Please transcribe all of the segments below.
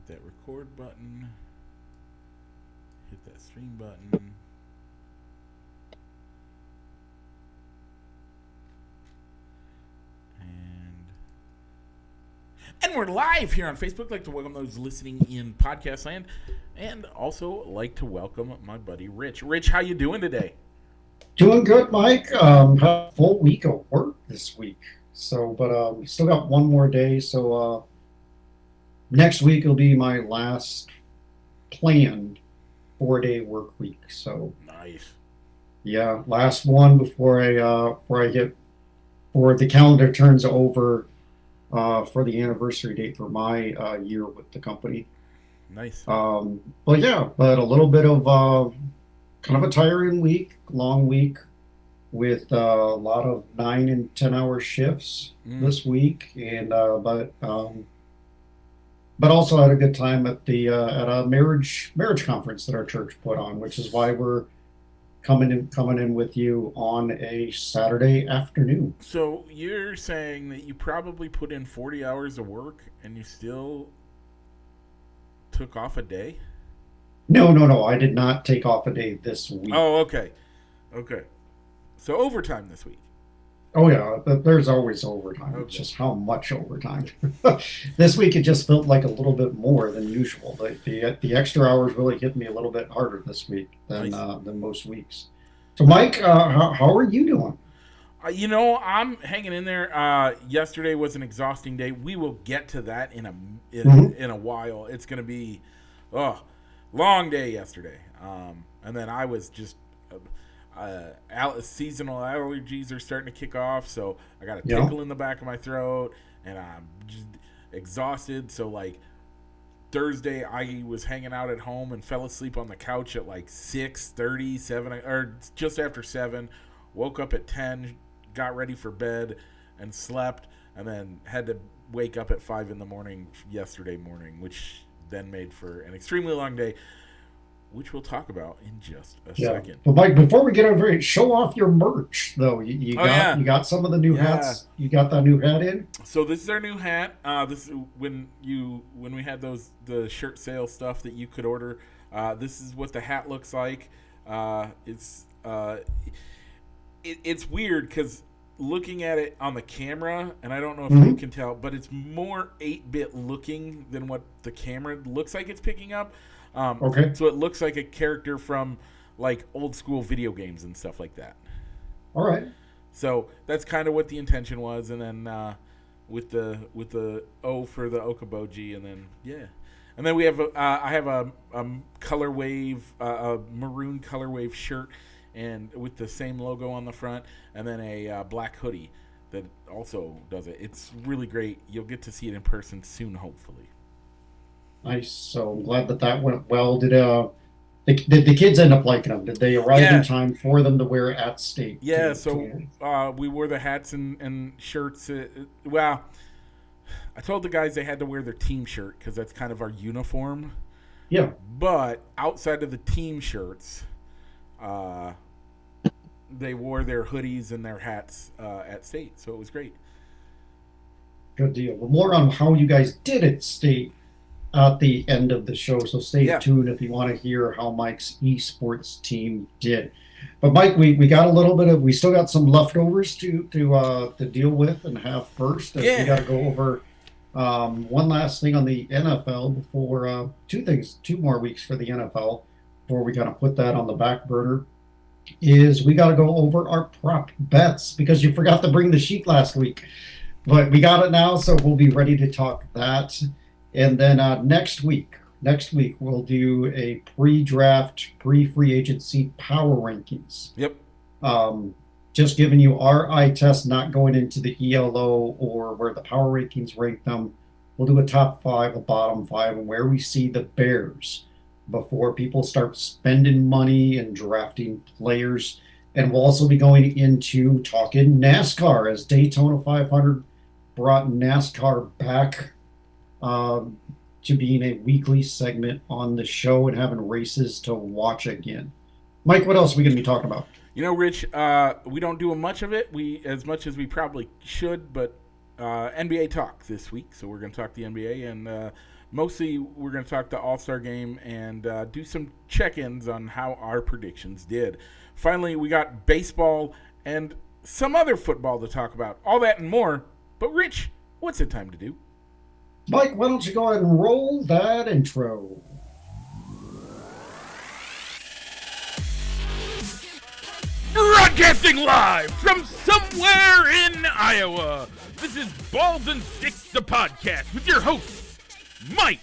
Hit that record button. Hit that stream button. And we're live here on Facebook. I'd like to welcome those listening in podcast land, and also like to welcome my buddy Rich. Rich, how you doing today? Doing good, Mike. Had a full week of work this week. But we still got one more day. Next week will be my last planned 4-day work week. So Nice. yeah, last one before I hit before the calendar turns over for the anniversary date for my year with the company. Nice. But a little bit of kind of a tiring week, long week with a lot of 9 and 10 hour shifts Mm. this week, and but also had a good time at a marriage conference that our church put on, which is why we're coming in with you on a Saturday afternoon. So you're saying that you probably put in 40 hours of work and you still took off a day? No, no, no, I did not take off a day this week. Oh, okay. Okay. So overtime this week. Oh yeah, there's always overtime. It's Okay. just how much overtime. This week it just felt like a little bit more than usual. The extra hours really hit me a little bit harder this week Nice. than most weeks. So Mike, how are you doing? I'm hanging in there. Yesterday was an exhausting day. We will get to that Hmm. in a while. It's gonna be, oh, long day yesterday. And then I was just, seasonal allergies are starting to kick off, so I got a Yeah. tickle in the back of my throat, and I'm just exhausted. So like Thursday, I was hanging out at home and fell asleep on the couch at like 6:30, 7, or just after 7. Woke up at 10, got ready for bed, and slept, and then had to wake up at 5 in the morning yesterday morning, which then made for an extremely long day, which we'll talk about in just a Yeah. second. But Mike, before we get over it, show off your merch though. You Oh, got yeah. you got some of the new Yeah. hats. You got that new hat in? So this is our new hat. This is when we had the shirt sale stuff that you could order. This is what the hat looks like. It's weird because looking at it on the camera, and I don't know if you Hmm. can tell, but it's more 8-bit looking than what the camera looks like it's picking up. Um, Okay. so it looks like a character from like old school video games and stuff like that. All right. So that's kind of what the intention was, and then with the O for the Okaboji, and then yeah, and then we have I have a color wave a maroon color wave shirt, and with the same logo on the front, and then a black hoodie that also does it. It's really great. You'll get to see it in person soon, hopefully. Nice. So I'm glad that went well. Did the kids end up liking them? Did they arrive in Yeah, time for them to wear at state yeah. So to we wore the hats and shirts. Well, I told the guys they had to wear their team shirt because that's kind of our uniform. yeah, But outside of the team shirts, uh, they wore their hoodies and their hats at state, so it was great. good deal. But more on how you guys did at state at the end of the show. So stay Yeah, tuned if you want to hear how Mike's esports team did. But Mike, we got a little bit of we still got some leftovers to deal with and have first as we got yeah. to go over one last thing on the NFL before two more weeks for the NFL before we kind of put that on the back burner is we got to go over our prop bets because you forgot to bring the sheet last week. But we got it now, so we'll be ready to talk that. And then next week we'll do a pre-draft, pre-free agency power rankings. Yep. Um, just giving you our eye test, not going into the ELO or where the power rankings rank them. We'll do a top five, a bottom five, and where we see the Bears before people start spending money and drafting players. And we'll also be going into talking NASCAR as Daytona 500 brought NASCAR back um, to being a weekly segment on the show and having races to watch again. Mike, what else are we going to be talking about? Rich, we don't do much of it. We as much as we probably should, but NBA talk this week, so we're going to talk the NBA and Mostly, we're going to talk the All-Star game and do some check-ins on how our predictions did. Finally, we got baseball and some other football to talk about. All that and more. But Rich, what's it time to do? Mike, why don't you go ahead and roll that intro? Broadcasting live from somewhere in Iowa. This is Balls and Sticks, the podcast, with your hosts, Mike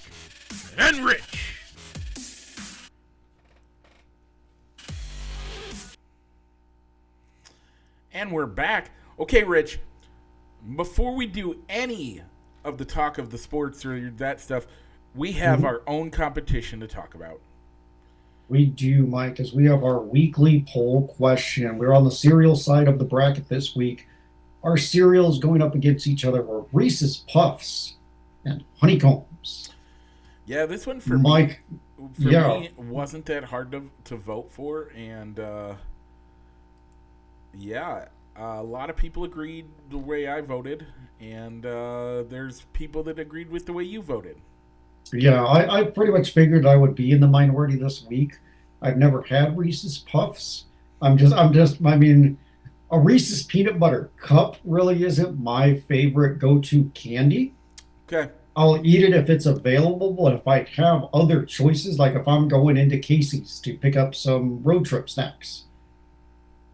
and Rich. And we're back. Okay, Rich, before we do any of the talk of the sports or that stuff, we have our own competition to talk about. We do, Mike, as we have our weekly poll question. We're on the cereal side of the bracket this week. Our cereals going up against each other were Reese's Puffs and Honeycombs. Yeah, this one for Mike, me wasn't that hard to vote for, and a lot of people agreed the way I voted, and there's people that agreed with the way you voted. Yeah, I pretty much figured I would be in the minority this week. I've never had Reese's Puffs. I mean, a Reese's peanut butter cup really isn't my favorite go-to candy. Okay. I'll eat it if it's available, but if I have other choices, like if I'm going into Casey's to pick up some road trip snacks,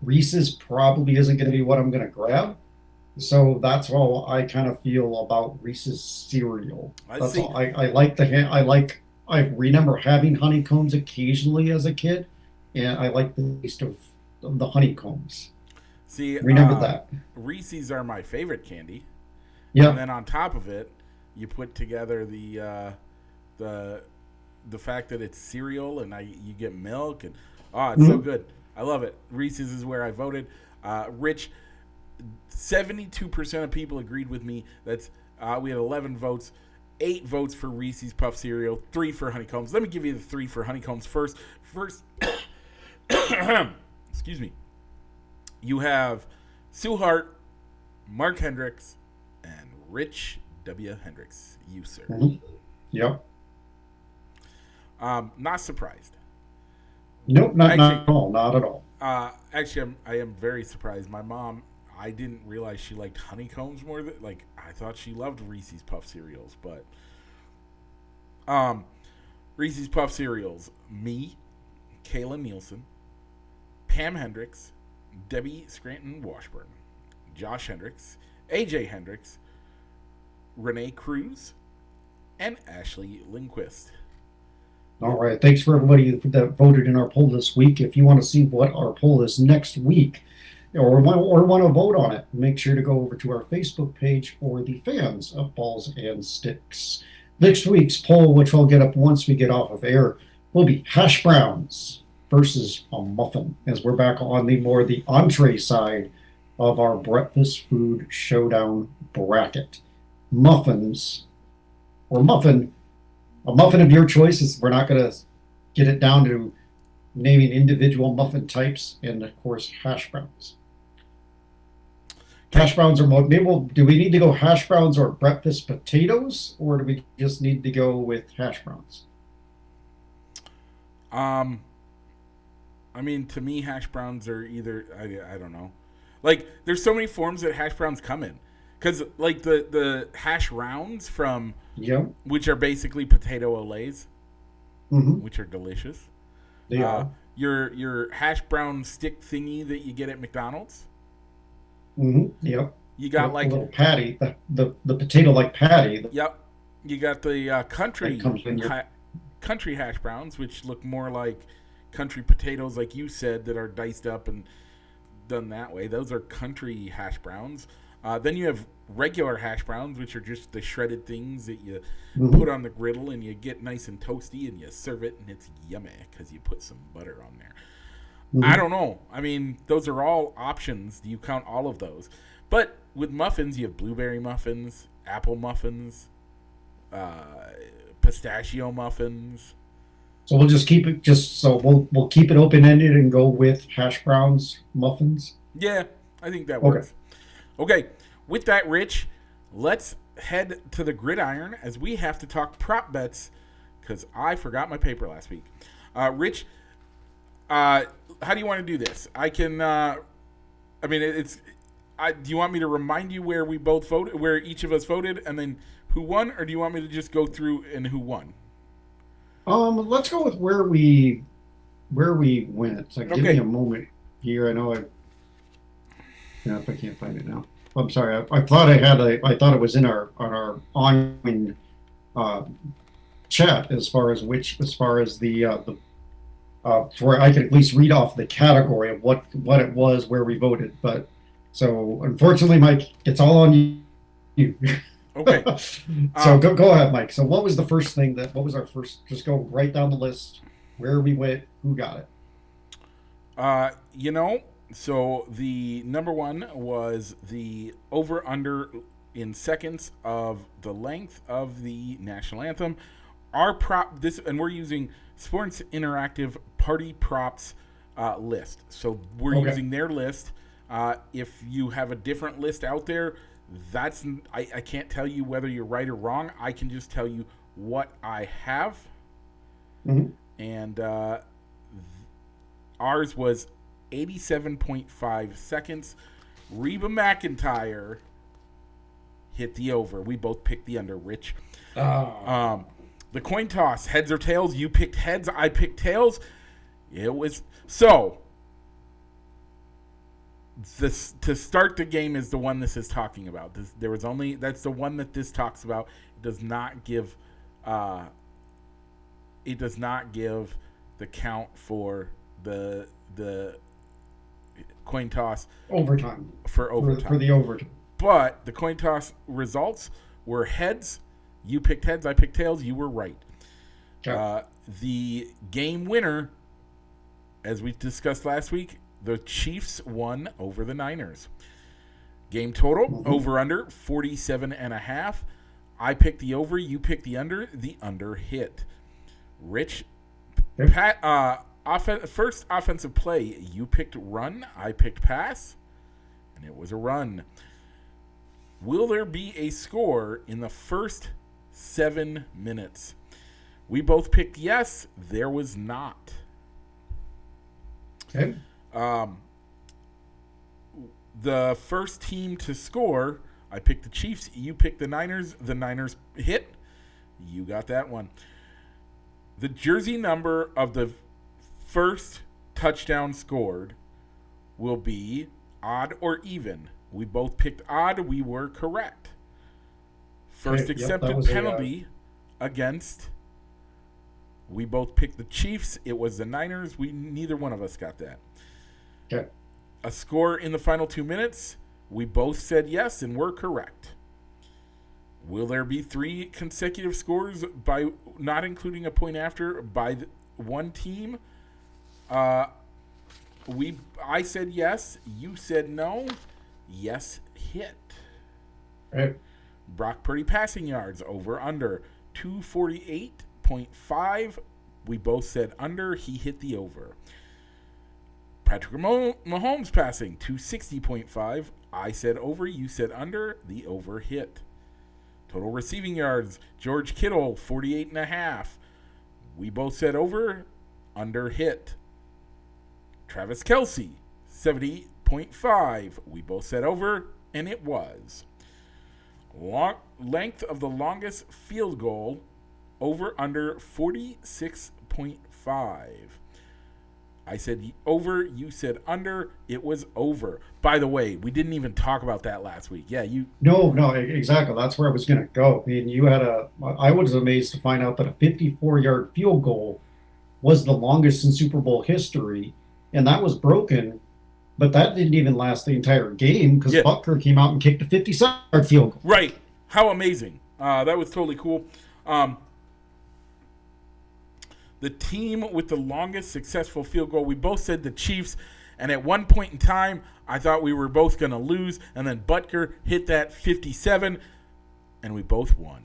Reese's probably isn't going to be what I'm going to grab. So that's how I kind of feel about Reese's cereal. I remember having honeycombs occasionally as a kid, and I like the taste of the honeycombs. See, remember that. Reese's are my favorite candy. Yeah. And then on top of it, you put together the fact that it's cereal and you get milk and it's so good. I love it. Reese's is where I voted. Rich, 72% of people agreed with me. That's we had 11 votes, 8 votes for Reese's Puff cereal, 3 for Honeycombs. Let me give you the 3 for Honeycombs first. Excuse me. You have Sue Hart, Mark Hendricks, and Rich W. Hendricks. You, sir. Mm-hmm. Yep. Not surprised. Nope, not at all. Not at all. Actually, I am very surprised. My mom, I didn't realize she liked honeycombs more than I thought she loved Reese's Puff cereals, but Reese's Puff cereals, me, Kayla Nielsen, Pam Hendricks, Debbie Scranton Washburn, Josh Hendricks, AJ Hendricks, Renee Cruz, and Ashley Lindquist. All right. Thanks for everybody that voted in our poll this week. If you want to see what our poll is next week, or want to vote on it, make sure to go over to our Facebook page or the fans of Balls and Sticks. Next week's poll, which I'll get up once we get off of air, will be hash browns versus a muffin, as we're back on the entree side of our breakfast food showdown bracket. Muffins, or muffin, a muffin of your choice. We're not going to get it down to naming individual muffin types, and of course hash browns. Hash browns are more. Do we need to go hash browns or breakfast potatoes, or do we just need to go with hash browns? I mean, to me, hash browns are either I don't know. Like, there's so many forms that hash browns come in, because like the hash rounds from which are basically potato olays, which are delicious. They are. Your hash brown stick thingy that you get at McDonald's. Yep. You got a little patty, the potato like patty. Yep. You got the country country hash browns, which look more like country potatoes, like you said, that are diced up and done that way. Those are country hash browns. Then you have regular hash browns, which are just the shredded things that you put on the griddle and you get nice and toasty and you serve it, and it's yummy because you put some butter on there. I don't know. I mean, those are all options. Do you count all of those? But with muffins, you have blueberry muffins, apple muffins, pistachio muffins. So we'll just keep it we'll keep it open ended and go with hash browns muffins. Yeah, I think that works. Okay. With that, Rich, let's head to the gridiron as we have to talk prop bets because I forgot my paper last week. Rich, how do you want to do this? I can. Do you want me to remind you where we both voted, where each of us voted, and then who won, or do you want me to just go through and who won? Let's go with where we went. So give me Okay. a moment here. I know I can't find it now. I'm sorry. I thought I thought it was in our ongoing uh, chat as far as the where I could at least read off the category of what it was where we voted. But so unfortunately, Mike, it's all on you. Okay. So go ahead, Mike. So what was the first thing what was our first? Just go right down the list where we went, who got it. So the number one was the over under in seconds of the length of the national anthem. Our prop and we're using Sports Interactive Party Props list. So we're Okay. using their list. If you have a different list out there, I can't tell you whether you're right or wrong. I can just tell you what I have. Mhm. And ours was 87.5 seconds. Reba McEntire hit the over. We both picked the under, Rich. The coin toss, heads or tails. You picked heads. I picked tails. It was so. This to start the game is the one this is talking about. That's the one that this talks about. It does not give. It does not give the count for the coin toss Overtime for overtime. for the overtime. But the coin toss results were heads. You picked heads. I picked tails. You were right. Okay. The game winner, as we discussed last week, the Chiefs won over the Niners. Game total, over under 47.5. I picked the over. You picked the under. The under hit. Rich, Yep. first offensive play. You picked run. I picked pass. And it was a run. Will there be a score in the first 7 minutes? We both picked yes. There was not. Okay. The first team to score, I picked the Chiefs. You picked the Niners. The Niners hit. You got that one. The jersey number of the first touchdown scored will be odd or even. We both picked odd. We were correct. First Okay, yep, accepted penalty against. We both picked the Chiefs. It was the Niners. Neither one of us got that. Okay. A score in the final 2 minutes. We both said yes and were correct. Will there be 3 consecutive scores by not including a point after by one team? I said yes. You said no. Yes hit. Right. Brock Purdy passing yards over under 248.5. We both said under. He hit the over. Patrick Mahomes passing 260.5. I said over. You said under. The over hit. Total receiving yards. George Kittle 48.5. We both said over. Under hit. Travis Kelce 70.5. We both said over, and it was. Length of the longest field goal over under 46.5. I said over, you said under, it was over. By the way, we didn't even talk about that last week. Yeah, No, exactly. That's where I was going to go. I mean, I was amazed to find out that a 54-yard field goal was the longest in Super Bowl history, and that was broken, but that didn't even last the entire game because Yeah. Butker came out and kicked a 57-yard field goal. Right. How amazing. That was totally cool. The team with the longest successful field goal, we both said the Chiefs, and at one point in time, I thought we were both going to lose, and then Butker hit that 57, and we both won.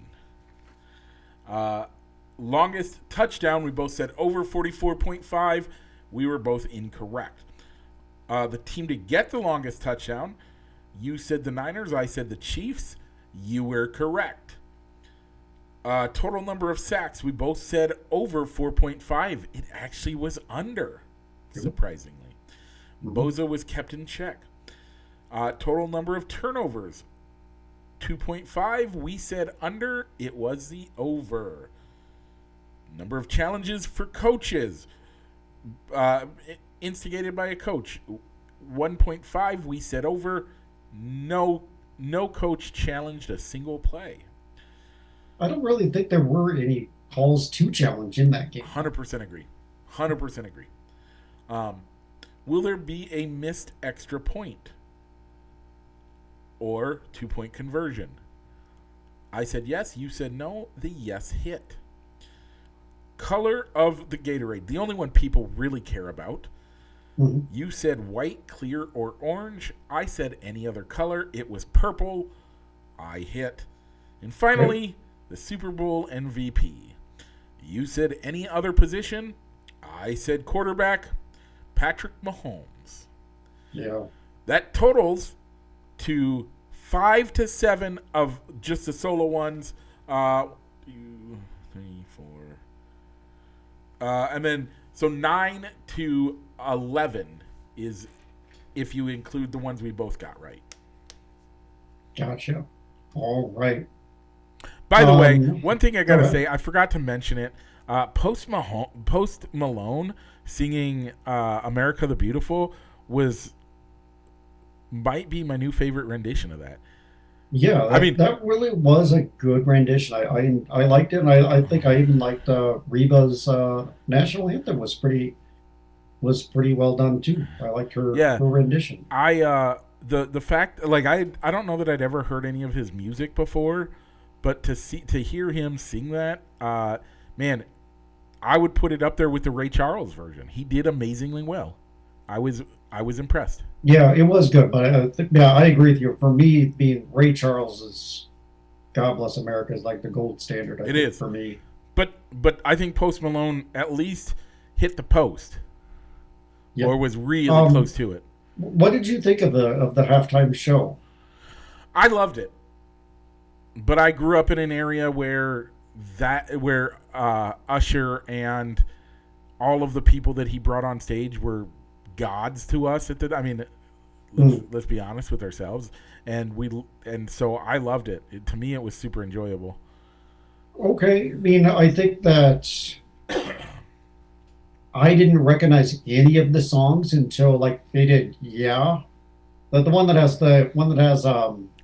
Longest touchdown, we both said over 44.5. We were both incorrect. The team to get the longest touchdown, you said the Niners, I said the Chiefs, You were correct. Total number of sacks, we both said over 4.5. It actually was under, surprisingly. Bozo was kept in check. Total number of turnovers, 2.5. We said under. It was the over. Number of challenges for coaches, instigated by a coach, 1.5. We said over. No coach challenged a single play. I don't really think there were any calls to challenge in that game. 100% agree. 100% agree. Will there be a missed extra point or 2-point conversion? I said yes. You said no. The yes hit. Color of the Gatorade, the only one people really care about. Mm-hmm. You said white, clear, or orange. I said any other color. It was purple. I hit. And finally, the Super Bowl MVP. You said any other position. I said quarterback, Patrick Mahomes. Yeah. That totals to 5 to 7 of just the solo ones. 2, 3, 4. And then, so 9 to 11 is if you include the ones we both got right. Gotcha. All right. By the way, one thing I gotta say, I forgot to mention it. Post Malone singing "America the Beautiful" might be my new favorite rendition of that. Yeah, that really was a good rendition. I liked it, and I think I even liked Reba's national anthem was pretty well done too. I liked her rendition. The fact, like, I don't know that I'd ever heard any of his music before, but to hear him sing that, man, I would put it up there with the Ray Charles version. He did amazingly well. I was impressed. Yeah, it was good, but I agree with you. For me, being Ray Charles is "God Bless America" is like the gold standard. It is for me. But I think Post Malone at least hit the post, or was really close to it. What did you think of the halftime show? I loved it, but I grew up in an area where Usher and all of the people that he brought on stage were gods to us. Let's be honest with ourselves, and so I loved it. To me, it was super enjoyable. Okay, I think that I didn't recognize any of the songs until like they did. Yeah, the one that has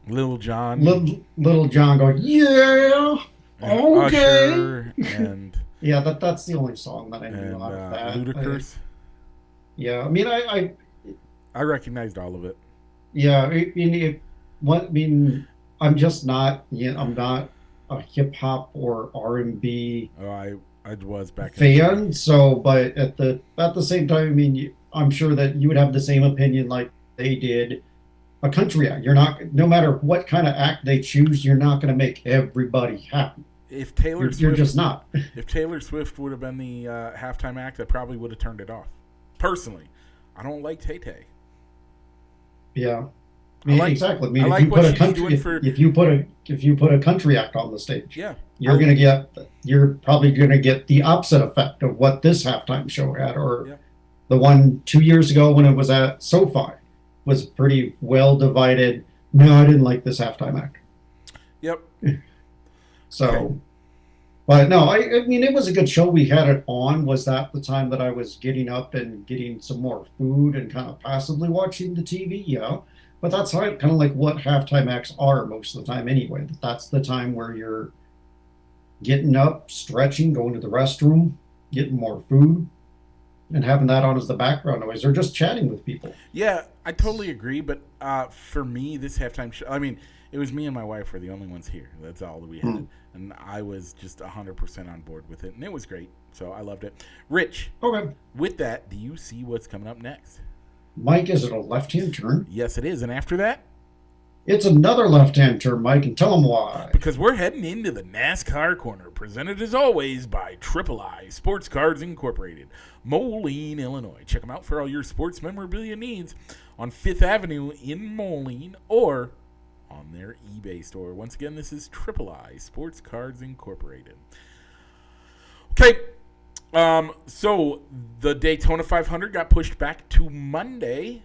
Little John, Little John going okay, Usher, and yeah, that's the only song that I knew out of that. Ludacris. I recognized all of it. Yeah, I'm just not. I'm not a hip hop or R&B. Oh, I was back fan. So, but at the same time, I'm sure that you would have the same opinion like they did. A country act. You're not. No matter what kind of act they choose, you're not going to make everybody happy. If Taylor Swift, you're just not. If Taylor Swift would have been the halftime act, I probably would have turned it off. Personally, I don't like Tay Tay. Yeah, exactly. If you put a country act on the stage, yeah, you're probably gonna get the opposite effect of what this halftime show had, or the one 2 years ago when it was at SoFi was pretty well divided. No, I didn't like this halftime act. Yep. So, okay. But no, it was a good show. We had it on. Was that the time that I was getting up and getting some more food and kind of passively watching the TV? Yeah. But that's kind of like what halftime acts are most of the time anyway. That's the time where you're getting up, stretching, going to the restroom, getting more food, and having that on as the background noise, or just chatting with people. Yeah, I totally agree. But for me, this halftime show, it was me and my wife were the only ones here. That's all that we had. And I was just 100% on board with it. And it was great. So I loved it. Rich, okay. With that, do you see what's coming up next? Mike, is it a left-hand turn? Yes, it is. And after that? It's another left-hand turn, Mike, and tell them why. Because we're heading into the NASCAR Corner, presented as always by III Sports Cards Incorporated, Moline, Illinois. Check them out for all your sports memorabilia needs on 5th Avenue in Moline or on their eBay store. Once again, this is Triple I Sports Cards Incorporated. Okay, so the Daytona 500 got pushed back to Monday.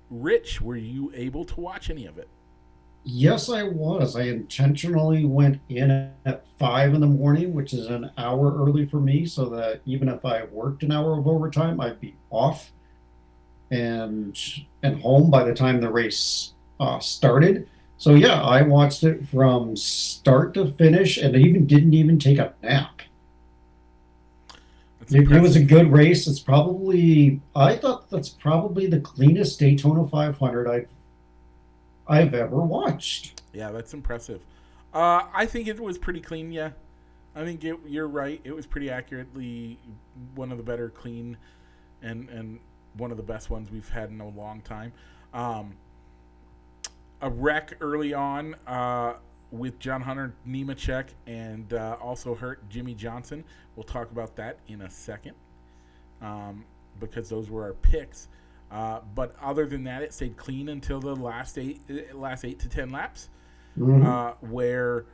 Rich, were you able to watch any of it? Yes, I was. I intentionally went in at 5 in the morning, which is an hour early for me, so that even if I worked an hour of overtime, I'd be off and home by the time the race started. So yeah, I watched it from start to finish, and I even didn't even take a nap. It was a good race. I thought that's probably the cleanest Daytona 500 I've ever watched. Yeah, that's impressive. I think it was pretty clean. Yeah, I think you're right. It was pretty accurately one of the better clean, and one of the best ones we've had in a long time. A wreck early on with John Hunter Nemechek and also hurt Jimmy Johnson. We'll talk about that in a second because those were our picks. But other than that, it stayed clean until the last 8 to 10 laps, where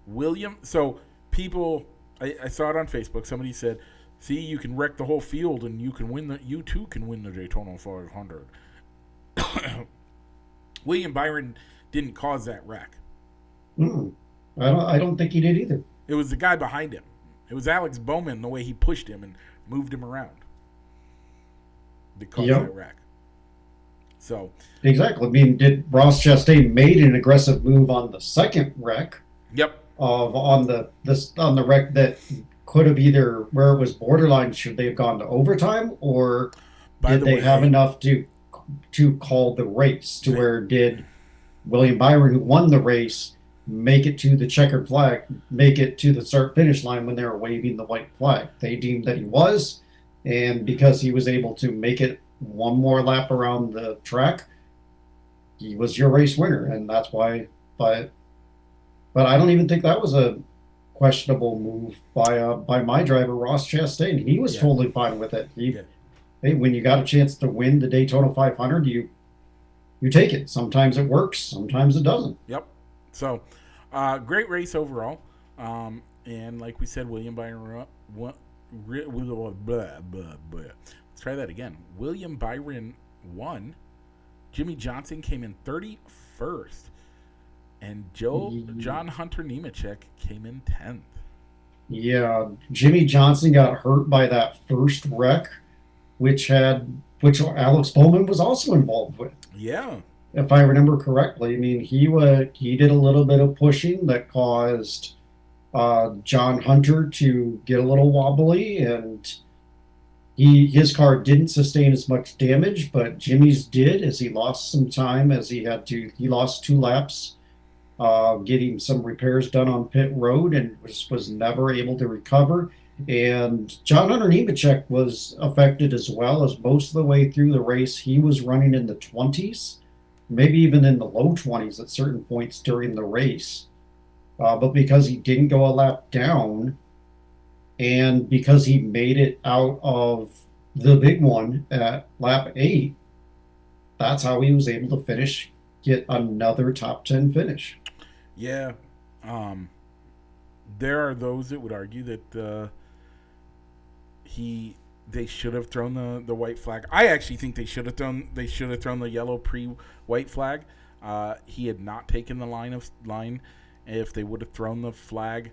William. So people, I saw it on Facebook. Somebody said, "See, you can wreck the whole field, and you too can win the Daytona 500." William Byron didn't cause that wreck. I don't think he did either. It was the guy behind him. It was Alex Bowman, the way he pushed him and moved him around, that caused that wreck. So exactly. I mean, did Ross Chastain made an aggressive move on the second wreck? Yep. On the wreck that could have either where it was borderline, should they have gone to overtime, or did they have enough to call the race to where did William Byron, who won the race, make it to the checkered flag, make it to the start finish line when they were waving the white flag? They deemed that he was, and because he was able to make it one more lap around the track, he was your race winner, and that's why. But I don't even think that was a questionable move by my driver Ross Chastain. He was totally fine with it. Hey, when you got a chance to win the Daytona 500, you take it. Sometimes it works, sometimes it doesn't. Yep. So, great race overall. And like we said, William Byron won. Let's try that again. William Byron won. Jimmy Johnson came in 31st. And John Hunter Nemechek came in 10th. Yeah, Jimmy Johnson got hurt by that first wreck, which Alex Bowman was also involved with. Yeah. If I remember correctly. I mean, he did a little bit of pushing that caused John Hunter to get a little wobbly, and his car didn't sustain as much damage, but Jimmy's did, as he lost some time, as he lost 2 laps getting some repairs done on pit road, and was never able to recover. And John Hunter Nemechek was affected as well, as most of the way through the race he was running in the 20s, maybe even in the low 20s at certain points during the race. But because he didn't go a lap down, and because he made it out of the big one at lap 8, that's how he was able to get another top 10 finish. Yeah. There are those that would argue that they should have thrown the white flag. I actually think they should have thrown the yellow pre-white flag. He had not taken the line. If they would have thrown the flag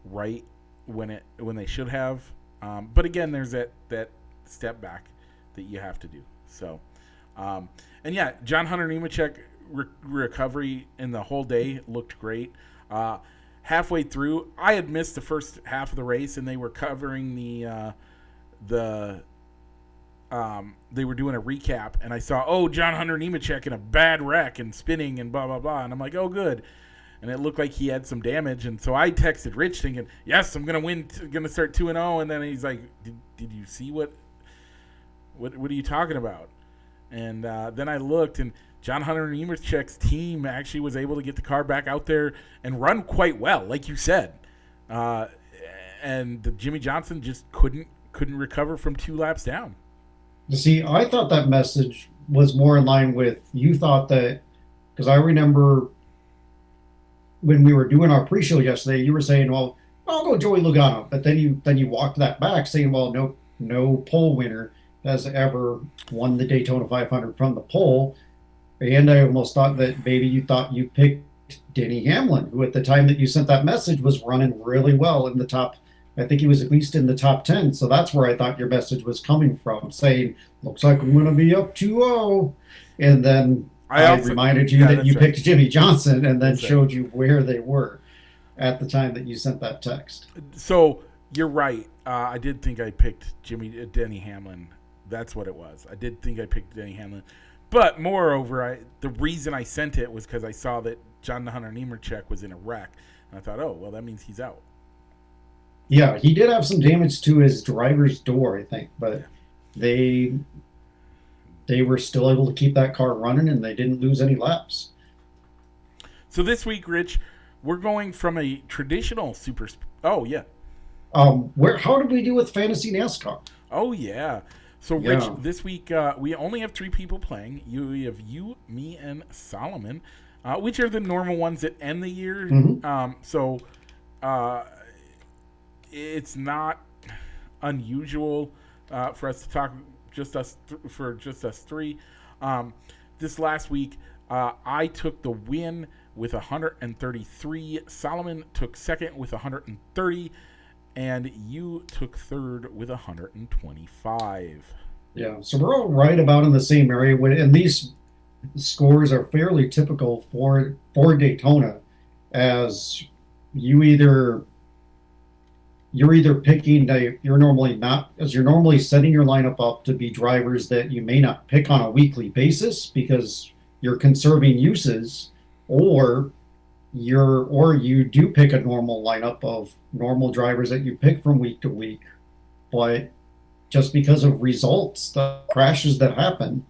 right when they should have. But again, there's that step back that you have to do. So, and yeah, John Hunter Nemechek recovery in the whole day looked great. Halfway through, I had missed the first half of the race, and they were covering they were doing a recap, and I saw, John Hunter Nemechek in a bad wreck and spinning and blah blah blah, and I'm like, oh good. And it looked like he had some damage, and so I texted Rich thinking, yes, I'm gonna win, gonna start 2-0, and then he's like, did you see what are you talking about? And then I looked, and John Hunter Nemechek's team actually was able to get the car back out there and run quite well, like you said. And Jimmy Johnson just couldn't recover from 2 laps down. You see, I thought that message was more in line with you thought that, because I remember when we were doing our pre-show yesterday, you were saying, "Well, I'll go Joey Logano," but then you walked that back, saying, "Well, no pole winner has ever won the Daytona 500 from the pole." And I almost thought that maybe you thought you picked Denny Hamlin, who at the time that you sent that message was running really well in the top. I think he was at least in the top 10. So that's where I thought your message was coming from, saying, "Looks like I'm going to be up 2-0." And then I I also, reminded you yeah, that you that's right. picked Jimmy Johnson and then That's right. showed you where they were at the time that you sent that text. So you're right. I did think I picked Denny Hamlin. That's what it was. I did think I picked Denny Hamlin. But moreover, the reason I sent it was because I saw that John the Hunter Nemechek was in a wreck. And I thought, oh, well, that means he's out. Yeah, he did have some damage to his driver's door, I think, Yeah. but they they were still able to keep that car running and they didn't lose any laps. So this week, Rich, we're going from a traditional Oh, yeah. Where how did we do with fantasy NASCAR? Oh, yeah. So, Rich, Yeah. this week we only have 3 people playing. We have you, me, and Solomon, which are the normal ones that end the year. Hmm. So uh, it's not unusual for us to talk for just us three. Um, this last week, I took the win with 133. Solomon took second with 130, and you took third with 125. Yeah. So we're all right about in the same area. And these scores are fairly typical for Daytona, as you either you're either picking you're normally not as you're normally setting your lineup up to be drivers that you may not pick on a weekly basis because you're conserving uses, or you do pick a normal lineup of normal drivers that you pick from week to week, but just because of results, the crashes that happen,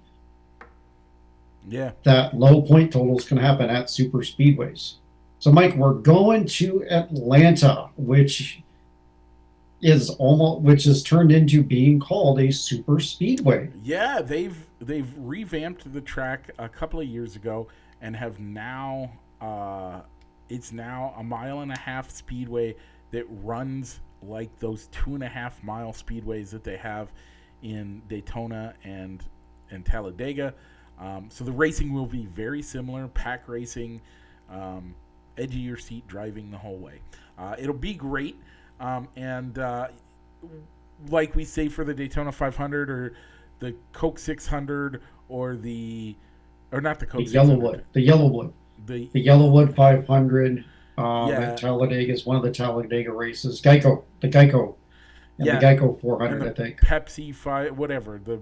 Yeah. that low point totals can happen at super speedways. So Mike, we're going to Atlanta, which has turned into being called a super speedway. Yeah, they've revamped the track a couple of years ago and have now it's now a mile and a half speedway that runs like those 2.5 mile speedways that they have in Daytona and Talladega. So the racing will be very similar, pack racing, edge of your seat driving the whole way. It'll be great, and like we say for the Daytona 500 or the Coke 600 or not the The Coke 600, Yellowwood, the Yellowwood, the the Yellowwood 500 at yeah, Talladega is one of the Talladega races. Geico, and the yeah, Geico and 400, the I think. Pepsi 5, whatever the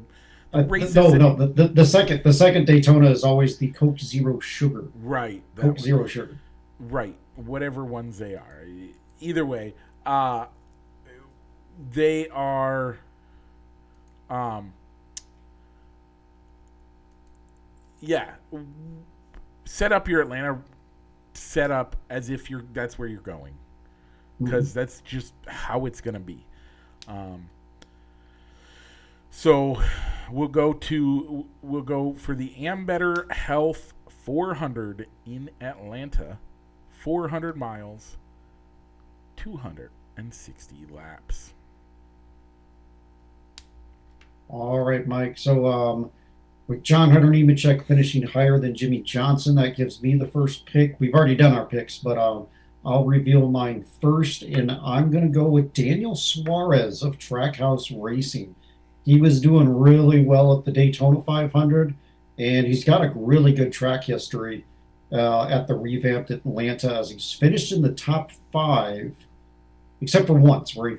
races No, that no, the second Daytona is always the Coke Zero Sugar. right that Coke one Zero Sugar. right whatever ones they are. Either way, uh, they are um yeah, set up your Atlanta setup as if that's where you're going, Mhm. because that's just how it's gonna be. Um, so we'll go for the Ambetter Health 400 in Atlanta, 400 miles, 260 laps. All right, Mike. So with John Hunter Nemechek finishing higher than Jimmy Johnson, that gives me the first pick. We've already done our picks, but I'll reveal mine first, and I'm going to go with Daniel Suarez of Trackhouse Racing. He was doing really well at the Daytona 500, and he's got a really good track history at the revamped Atlanta, as he's finished in the top five, except for once where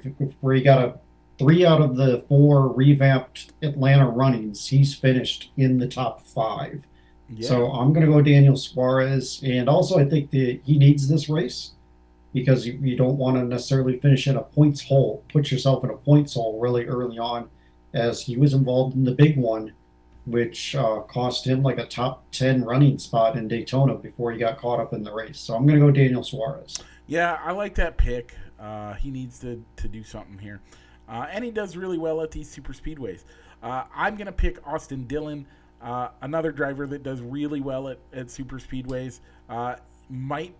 he got a 3 out of the 4 revamped Atlanta runnings. He's finished in the top five. Yeah, So I'm going to go Daniel Suarez, and also I think that he needs this race because you don't want to necessarily finish in a points hole, put yourself in a points hole really early on, as he was involved in the big one, which cost him like a top 10 running spot in Daytona before he got caught up in the race. So I'm going to go Daniel Suarez. yeah, I like that pick. He needs to do something here, and he does really well at these super speedways. I'm gonna pick Austin Dillon Another driver that does really well at super speedways. Might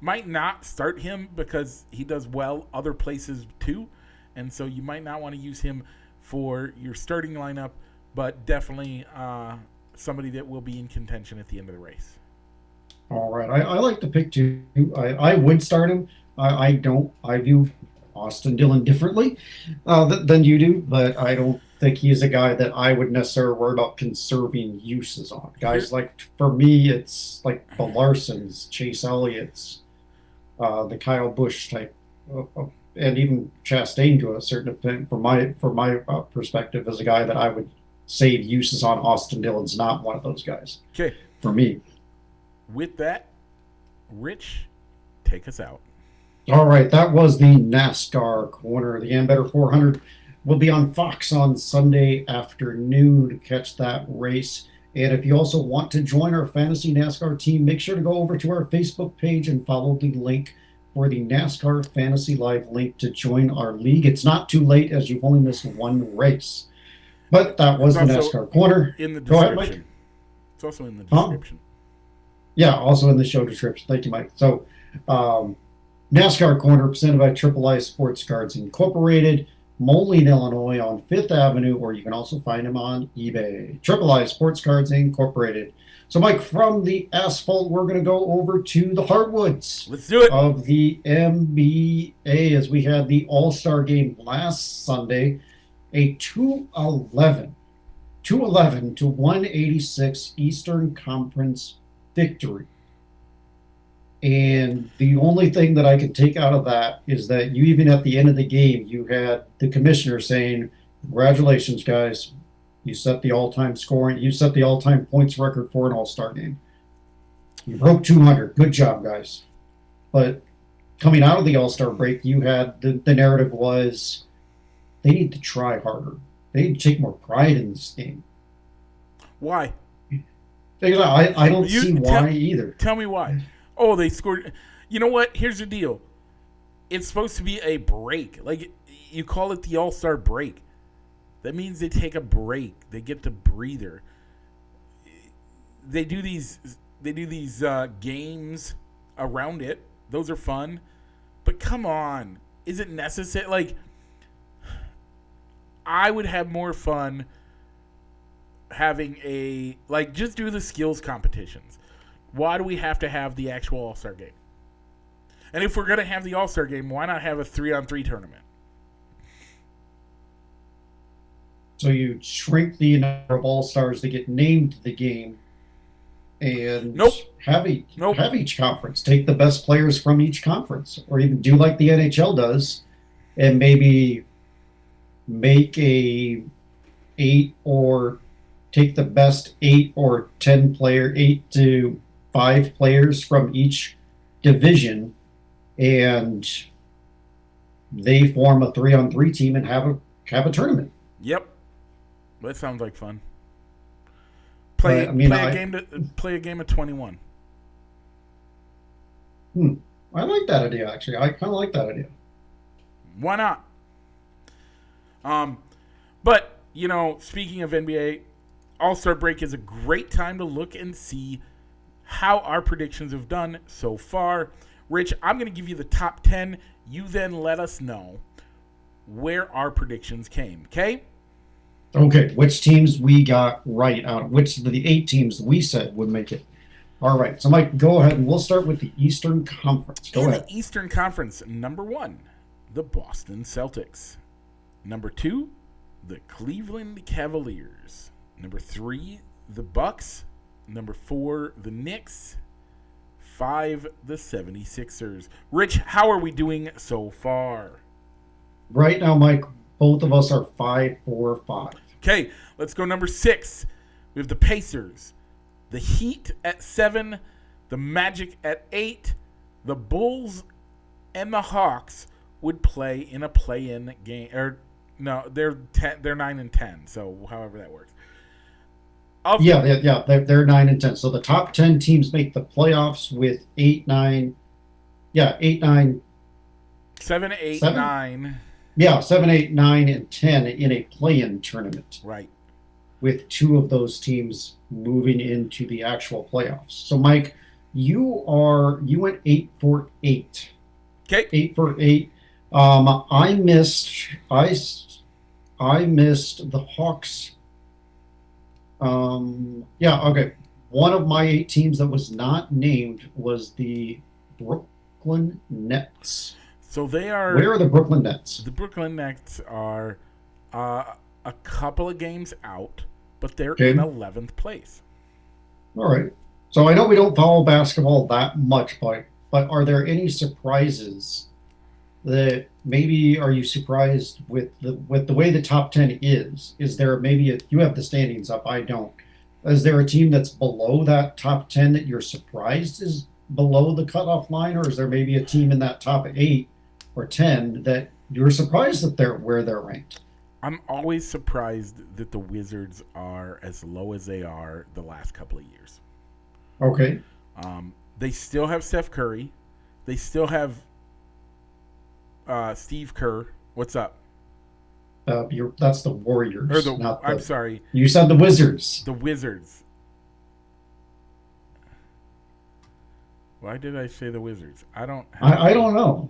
might not start him because he does well other places too, and so you might not want to use him for your starting lineup, but definitely somebody that will be in contention at the end of the race. All right. I like to pick two. I would start him. I don't. I view Austin Dillon differently than you do, but I don't think he's a guy that I would necessarily worry about conserving uses on. Here, Guys like, for me, it's like the Larsons, Chase Elliott's, the Kyle Busch type, and even Chastain to a certain extent, from my perspective, as a guy that I would save uses on. Austin Dillon's not one of those guys okay. for me. With that, Rich, take us out. All right, that was the NASCAR corner. The Ambetter 400 will be on Fox on Sunday afternoon to catch that race. And if you also want to join our fantasy NASCAR team, make sure to go over to our Facebook page and follow the link for the NASCAR Fantasy Live link to join our league. It's not too late as you've only missed one race. But that was the NASCAR corner. In the Go ahead, description. Mike. It's also in the description. Yeah, also in the show description. Thank you, Mike. So, NASCAR Corner, presented by Triple I Sports Cards Incorporated, Moline, Illinois, on Fifth Avenue, or you can also find them on eBay. Triple I Sports Cards Incorporated. So, Mike, from the asphalt, we're going to go over to the hardwoods. Let's do it. Of the NBA, as we had the All-Star game last Sunday, a 211 to 186 Eastern Conference victory. And the only thing that I could take out of that is that you, even at the end of the game, you had the commissioner saying, congratulations, guys. You set the all-time scoring. You set the all-time points record for an all-star game. You broke 200. Good job, guys. But coming out of the all-star break, you had the narrative was they need to try harder. They need to take more pride in this game. Why? I don't see why either. Tell me why. Oh, they scored. You know what? Here's the deal. It's supposed to be a break. Like, you call it the All-Star break. That means they take a break. They get the breather. They do these games around it. Those are fun. But come on. Is it necessary? Like, I would have more fun having just do the skills competitions. Why do we have to have the actual All-Star game? And if we're going to have the All-Star game, why not have a 3-on-3 tournament? So you shrink the number of All-Stars that get named to the game and have each conference take the best players from each conference, or even do like the NHL does and maybe make a 8 or take the best 8 or 10 player, 8 to 5 players from each division, and they form a 3-on-3 team and have a tournament. Yep, that sounds like fun. Play a game of 21. I like that idea. Actually, I kind of like that idea. Why not? But speaking of NBA, All-Star break is a great time to look and see how our predictions have done so far. Rich, I'm going to give you the top 10. You then let us know where our predictions came, okay? Okay, which teams we got right out? Which of the 8 teams we said would make it? All right, so Mike, go ahead, and we'll start with the Eastern Conference. Go ahead. The Eastern Conference, number 1, the Boston Celtics. Number 2, the Cleveland Cavaliers. Number 3, the Bucks. Number 4, the Knicks. 5, the 76ers. Rich, how are we doing so far? Right now, Mike, both of us are 5-4-5. Okay, let's go number 6. We have the Pacers. The Heat at 7. The Magic at 8. The Bulls and the Hawks would play in a play-in game. Or no, they're 9 and 10. So however that works. They're 9 and 10. So the top 10 teams make the playoffs with 8, 9. Yeah, 8, 9. 7, 8, 9. Yeah, 7, 8, 9, and 10 in a play-in tournament. Right. with two of those teams moving into the actual playoffs. So, Mike, you went 8 for 8, Okay. 8 for 8. I missed I missed the Hawks. Yeah, okay. One of my 8 teams that was not named was the Brooklyn Nets. So they Where are are the Brooklyn Nets? the Brooklyn Nets are a couple of games out, but they're in Okay. 11th place. All right. So I know we don't follow basketball that much, but are there any surprises that maybe are you surprised with the way the top 10 is? Is there maybe you have the standings up, I don't. Is there a team that's below that top 10 that you're surprised is below the cutoff line, or is there maybe a team in that top 8 or 10 that you're surprised that they're where they're ranked? I'm always surprised that the Wizards are as low as they are the last couple of years. Okay. They still have Steph Curry. They still have Steve Kerr. What's up? That's the Or Warriors, the not I'm the. sorry, You said the Wizards. the Wizards. Why did I say the Wizards? I don't have I don't know.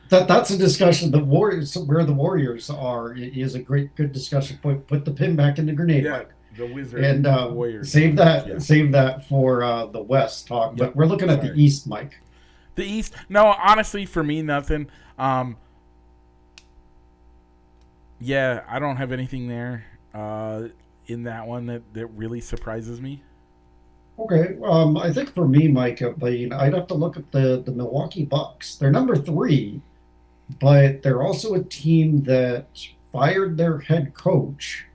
That's a discussion. The Warriors, where the Warriors are, is a good discussion. Put the pin back in the grenade, Yeah, Mike, the Wizards, and the Warriors. Yeah. save that for the West talk. Yep. But we're looking at the Sorry. East, Mike. The East. No, honestly, for me, nothing. Yeah, I don't have anything there in that one that really surprises me. Okay. I think for me, Mike, I'd have to look at the Milwaukee Bucks. They're number 3, but they're also a team that fired their head coach,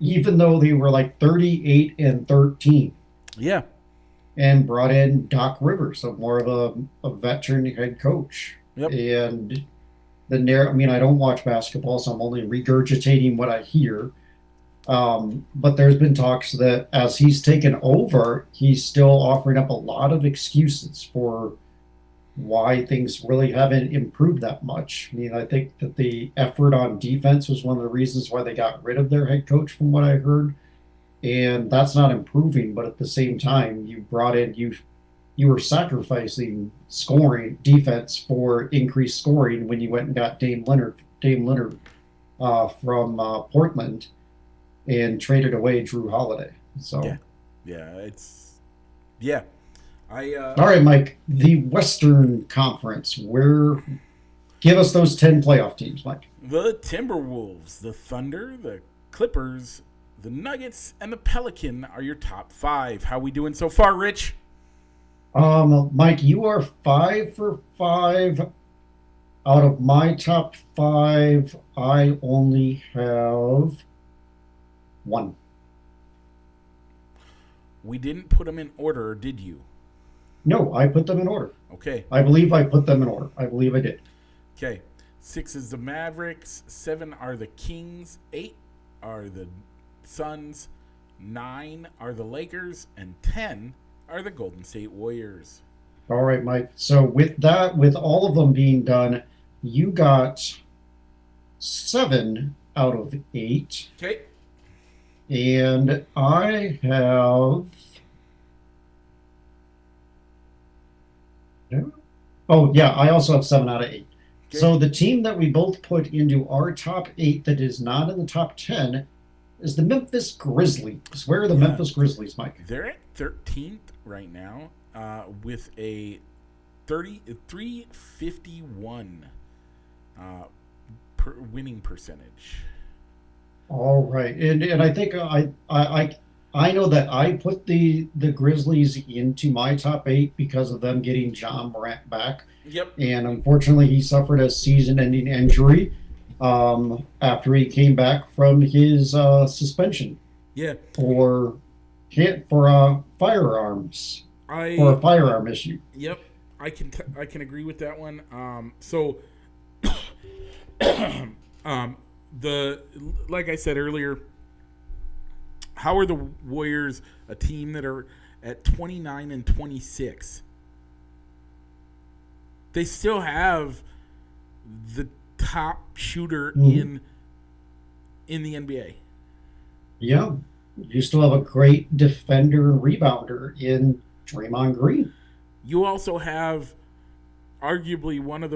even though they were like 38-13. Yeah. And brought in Doc Rivers, so more of a veteran head coach. Yep. And I mean, I don't watch basketball, so I'm only regurgitating what I hear. But there's been talks that as he's taken over, he's still offering up a lot of excuses for why things really haven't improved that much. I mean, I think that the effort on defense was one of the reasons why they got rid of their head coach, from what I heard, and that's not improving. But at the same time, you were sacrificing scoring defense for increased scoring when you went and got Dame Leonard from Portland and traded away Drew Holiday. Yeah. So, Yeah. Yeah. all right, Mike, the Western Conference. Where Give us those 10 playoff teams, Mike. The Timberwolves, the Thunder, the Clippers, the Nuggets, and the Pelican are your top 5. How we doing so far, Rich? Mike, you are 5 for 5. Out of my top 5, I only have one. We didn't put them in order, did you? No, I put them in order. Okay. I believe I put them in order. I believe I did. Okay. 6 is the Mavericks. 7 are the Kings. 8 are the Suns. 9 are the Lakers. And 10 are the Golden State Warriors. All right, Mike. So with that, with all of them being done, you got 7 out of 8. Okay. And I have. Oh, yeah, I also have 7 out of 8. Okay. So the team that we both put into our top 8 that is not in the top 10 is the Memphis Grizzlies. Where are the Memphis Grizzlies, Mike? They're at 13th right now with a 351 winning percentage. All right, and I think I know that I put the Grizzlies into my top 8 because of them getting John Morant back. Yep. And unfortunately, he suffered a season-ending injury after he came back from his suspension. Yeah. For firearms. For a firearm issue. Yep. I can agree with that one. So like I said earlier, how are the Warriors a team that are at 29-26? They still have the top shooter in the NBA. Yeah. You still have a great defender and rebounder in Draymond Green. You also have arguably one of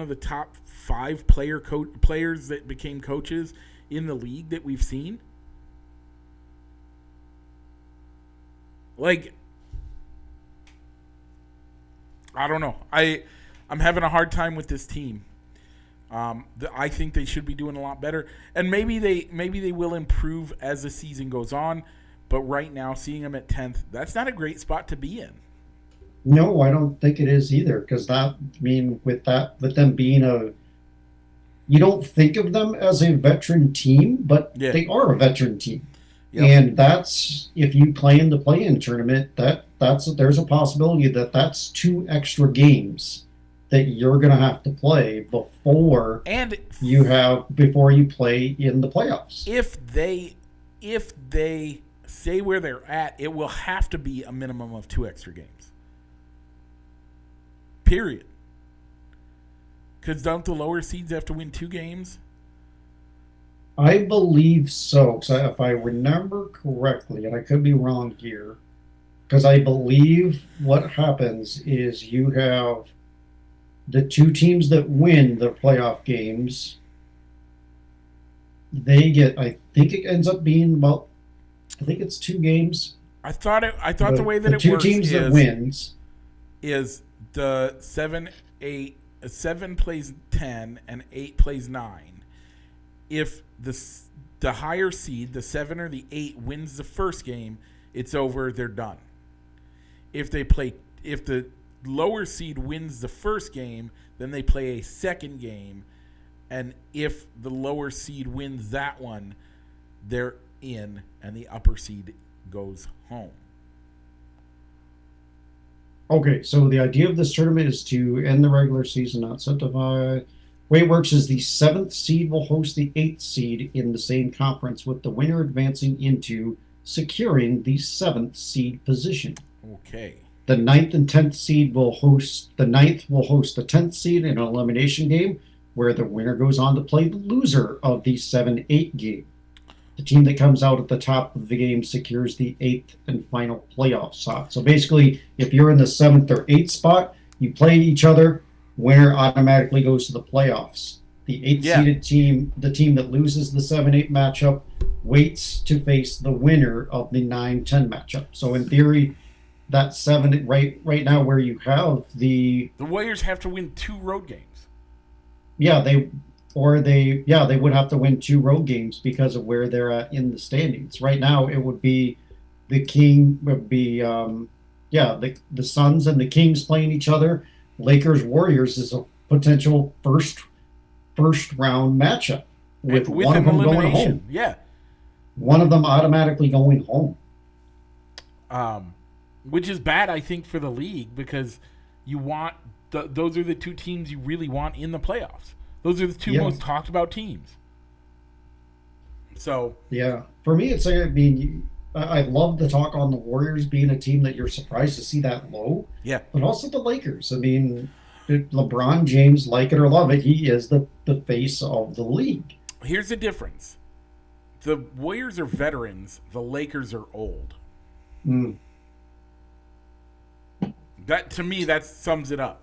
the top five players that became coaches in the league that we've seen. Like, I don't know. I'm having a hard time with this team. I think they should be doing a lot better, and maybe they will improve as the season goes on. But right now, seeing them at 10th, that's not a great spot to be in. No, I don't think it is either, because that, I mean, with them being you don't think of them as a veteran team, but Yeah. they are a veteran team. Yep. And that's, if you play in the play-in tournament, that's there's a possibility that that's two extra games that you're going to have to play And before you play in the playoffs. if they stay where they're at, it will have to be a minimum of two extra games. Period. Because don't the lower seeds have to win two games? I believe so, because if I remember correctly, and I could be wrong here, because I believe what happens is you have the two teams that win the playoff games. I think it ends up being about, I think it's two games. I thought the way that the it two works teams that wins. is the 7 plays 10 and 8 plays 9. If the higher seed, the 7 or the 8, wins the first game, it's over. They're done. If the lower seed wins the first game, then they play a second game, and if the lower seed wins that one, they're in, and the upper seed goes home. Okay, so the idea of this tournament is to end the regular season, not set divide. Way it works is the seventh seed will host the eighth seed in the same conference, with the winner advancing into securing the seventh seed position. Okay. The ninth and tenth seed will host the ninth will host the 10th seed in an elimination game, where the winner goes on to play the loser of the 7-8 game. The team that comes out at the top of the game secures the eighth and final playoff spot. So basically, if you're in the seventh or eighth spot, you play each other. Winner automatically goes to the playoffs. The eighth seeded team, the team that loses the 7-8 matchup, waits to face the winner of the 9-10 matchup. So in theory, that seven right now where you have the Warriors have to win 2 road games. They would have to win 2 road games because of where they're at in the standings. Right now, it would be the King would be the Suns and the Kings playing each other. Lakers Warriors is a potential first round matchup with one of them going home. Yeah, one of them automatically going home. Which is bad, I think, for the league, because you want those are the 2 teams you really want in the playoffs. Those are the 2 most talked about teams. So yeah, for me, it's I love the talk on the Warriors being a team that you're surprised to see that low. Yeah, but also the Lakers. I mean, LeBron James, like it or love it, he is the face of the league. Here's the difference: the Warriors are veterans. The Lakers are old. That, to me, that sums it up.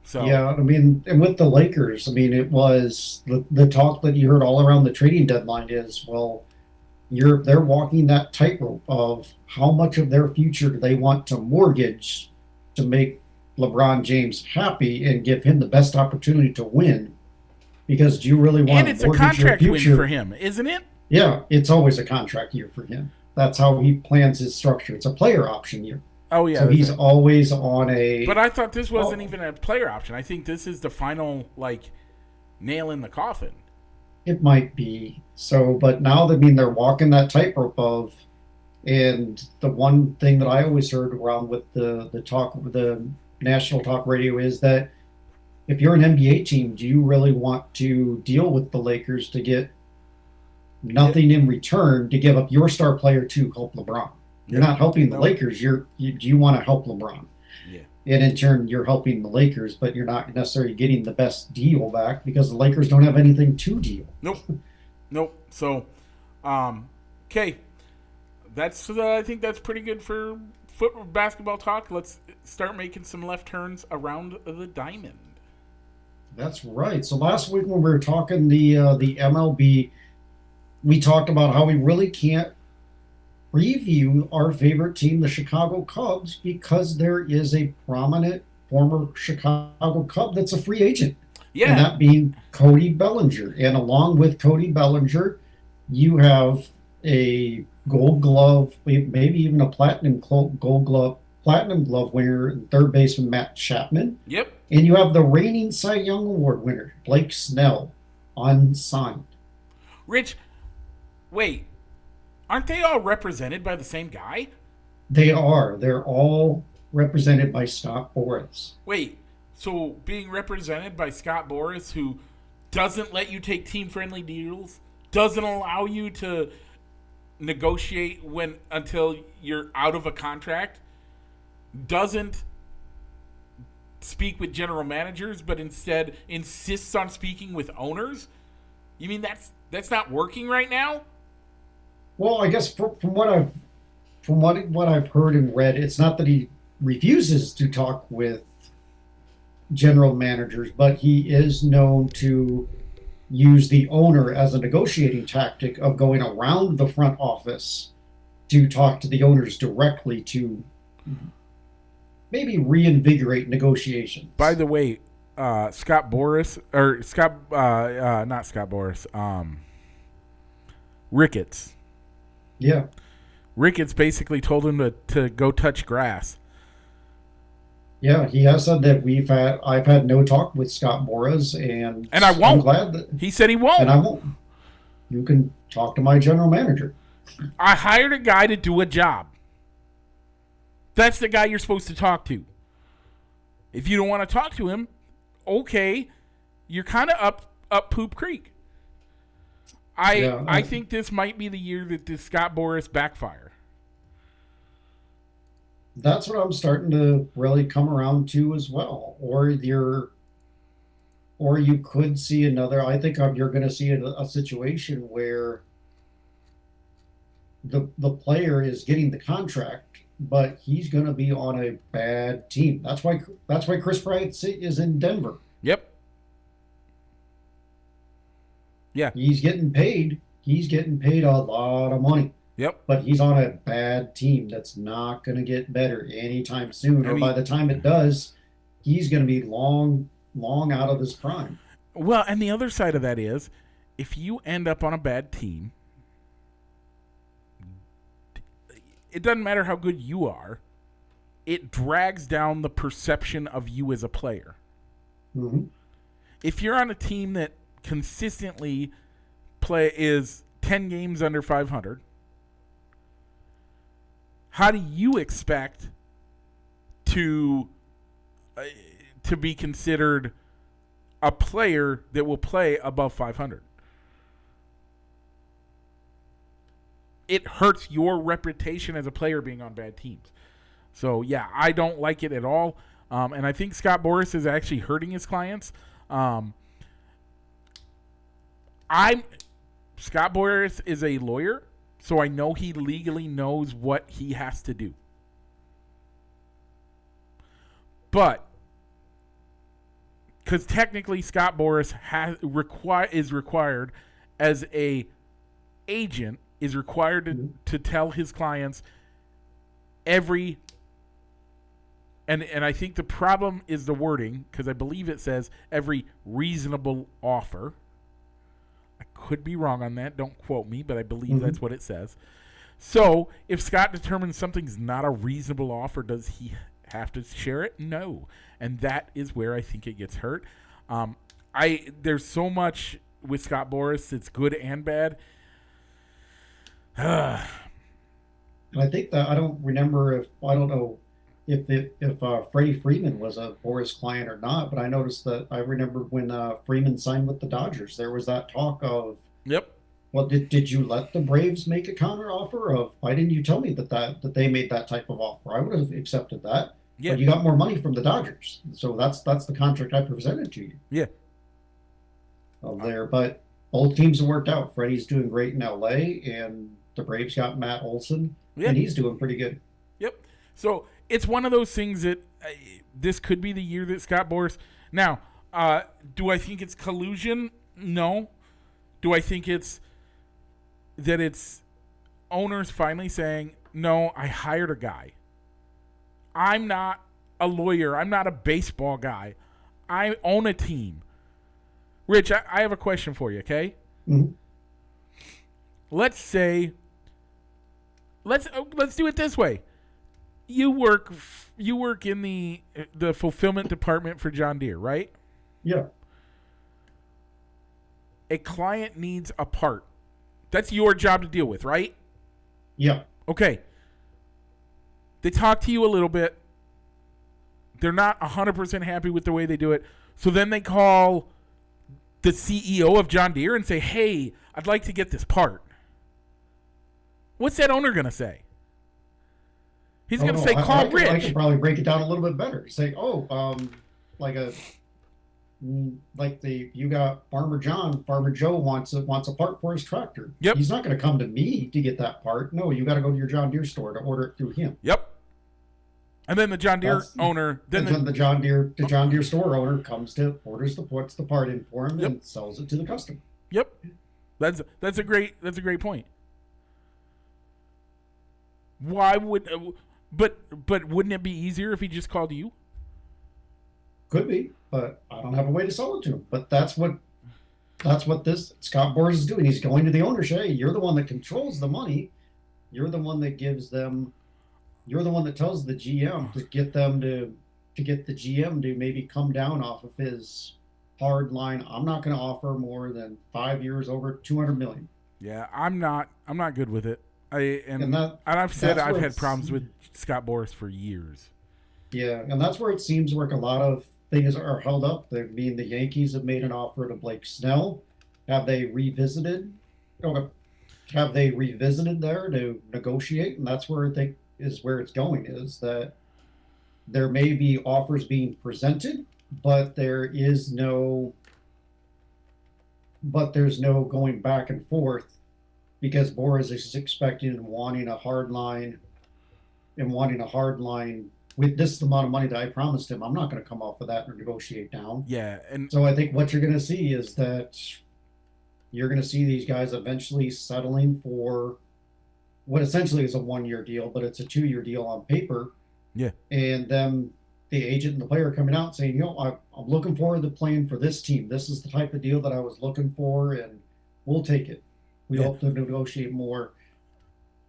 So yeah, I mean, and with the Lakers, I mean, it was the talk that you heard all around the trading deadline is, well, they're walking that tightrope of how much of their future do they want to mortgage to make LeBron James happy and give him the best opportunity to win. Because do you really want to mortgage your future? And it's a contract win for him, isn't it? Yeah, it's always a contract year for him. That's how he plans his structure. It's a player option year. Oh, yeah. So he's always on a... But I thought this wasn't even a player option. I think this is the final, nail in the coffin. It might be. So, but now, they're walking that tightrope of... And the one thing that I always heard around with the national talk radio is that if you're an NBA team, do you really want to deal with the Lakers to get nothing in return to give up your star player to help LeBron? You're not helping the Lakers. You want to help LeBron. Yeah. And in turn, you're helping the Lakers, but you're not necessarily getting the best deal back because the Lakers don't have anything to deal. Nope. So, Okay, that's I think that's pretty good for basketball talk. Let's start making some left turns around the diamond. That's right. So last week when we were talking the MLB, we talked about how we really can't preview our favorite team, the Chicago Cubs, because there is a prominent former Chicago Cub that's a free agent, and Yeah. that being Cody Bellinger. And along with Cody Bellinger, you have a Gold Glove, maybe even a Gold Glove, Platinum Glove winner, third baseman Matt Chapman, Yep. and you have the reigning Cy Young Award winner Blake Snell unsigned. Rich, wait, aren't they all represented by the same guy? They are. They're all represented by Scott Boras. Wait, so being represented by Scott Boras, who doesn't let you take team friendly deals, doesn't allow you to negotiate when until you're out of a contract, doesn't speak with general managers, but instead insists on speaking with owners. You mean that's not working right now? Well, I guess from what I've heard and read, it's not that he refuses to talk with general managers, but he is known to use the owner as a negotiating tactic of going around the front office to talk to the owners directly to maybe reinvigorate By negotiations. the way, Scott Boris or Scott, not Scott Boris, Ricketts. Yeah. Ricketts basically told him to go touch grass. Yeah, he has said that I've had no talk with Scott Boras, and And I I'm won't. glad that, He said he and won't. I won't. You can talk to my general manager. I hired a guy to do a job. That's the guy you're supposed to talk to. If you don't want to talk to him, okay, you're kind of up poop creek. Yeah, I think this might be the year that this Scott Boras backfire. that's what I'm starting to really come around to as well. Or you could see another. I think you're going to see a situation where the player is getting the contract, but he's going to be on a bad team. That's why Chris Bryant is in Denver. Yep. Yeah. He's getting paid. He's getting paid a lot of money, Yep. but he's on a bad team that's not going to get better anytime soon. And Or by the time it does, he's going to be long out of his prime. well, and the other side of that is, if you end up on a bad team, it doesn't matter how good you are. It drags down the perception of you as a player. Mm-hmm. If you're on a team that consistently play is 10 games under 500, how do you expect to uh, to be considered a player that will play above 500? It hurts your reputation as a player being on bad teams. So yeah, I don't like it at all, and I think Scott Boras is actually hurting his clients. Um, I'm Scott Boras is a lawyer, so I know he legally knows what he has to do. But because technically Scott Boras is required as a agent is required to tell his clients every and I think the problem is the wording, because I believe it says every reasonable offer. I could be wrong on that. Don't quote me, but I believe that's what it says. So if Scott determines something's not a reasonable offer, does he have to share it? No. And that is where I think it gets hurt. There's so much with Scott Boras that's good and bad. And I think that I don't know if Freddie Freeman was a Boris client or not, but I remember when Freeman signed with the Dodgers, there was that talk of, Yep. well, did you let the Braves make a counter offer of why didn't you tell me that they made that type of offer? I would have accepted that, Yeah. but you got more money from the Dodgers, so that's the contract I presented to you Yeah. there. But both teams have worked out. Freddie's doing great in LA, and The Braves got Matt Olson, Yep. and he's doing pretty good. Yep. So it's one of those things that this could be the year that Scott Boras. Now, do I think it's collusion? No. Do I think it's owners finally saying, no, I hired a guy. I'm not a lawyer. I'm not a baseball guy. I own a team. Rich, I have a question for you, okay? Mm-hmm. Let's say, let's do it this way. You work in the fulfillment department for John Deere, right? Yeah. A client needs a part. That's your job to deal with, right? Yeah. Okay. They talk to you a little bit. They're not 100% happy with the way they do it. So then they call the CEO of John Deere and say, hey, I'd like to get this part. What's that owner going to say? He's going to say, call Rich. I could probably break it down a little bit better. Say, you got Farmer John. Farmer Joe wants a part for his tractor. Yep. He's not going to come to me to get that part. No, you got to go to your John Deere store to order it through him. Yep. And then the John Deere owner, then the John Deere store owner puts the part in for him and sells it to the customer. Yep. That's a great point. Why would but wouldn't it be easier if he just called you? Could be, but I don't have a way to sell it to him. But that's what this Scott Boras is doing. He's going to the owner, hey, you're the one that controls the money. You're the one that gives them. You're the one that tells the GM to get them to get the GM to maybe come down off of his hard line. I'm not going to offer more than 5 years over $200 million. Yeah, I'm not good with it. I've said I've had problems with Scott Boras for years. Yeah, and that's where it seems like a lot of things are held up. I mean, the Yankees have made an offer to Blake Snell. Have they revisited? Have they revisited there to negotiate? And that's where I think is where it's going, is that there may be offers being presented, but there's no going back and forth, because Boras is expecting and wanting a hard line with this amount of money that I promised him. I'm not going to come off of that or negotiate down. Yeah, and so I think what you're going to see is that you're going to see these guys eventually settling for what essentially is a 1-year deal, but it's a 2-year deal on paper. Yeah. And then the agent and the player coming out saying, I'm looking forward to playing for this team. This is the type of deal that I was looking for, and we'll take it. We hope to negotiate more,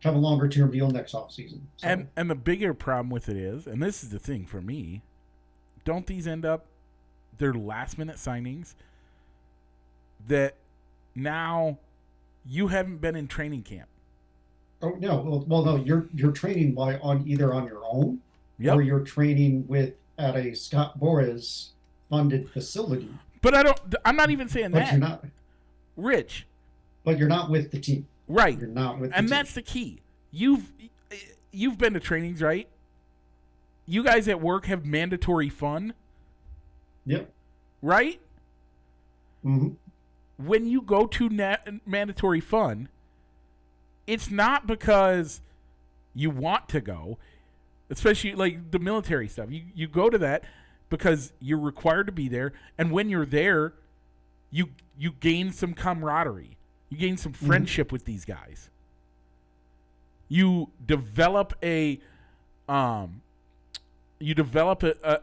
have a longer term deal next offseason. So. And the bigger problem with it is, and this is the thing for me, don't these end up their last minute signings that now you haven't been in training camp? Oh no! Well, no. You're training either on your own, or you're training at a Scott Boras funded facility. But I'm not even saying that. But you're not, Rich. But you're not with the team, right? You're not with, and that's the key. You've been to trainings, right? You guys at work have mandatory fun. Yep. Right. Mm-hmm. When you go to mandatory fun, it's not because you want to go, especially like the military stuff. You go to that because you're required to be there, and when you're there, you gain some camaraderie. You gain some friendship with these guys. You develop a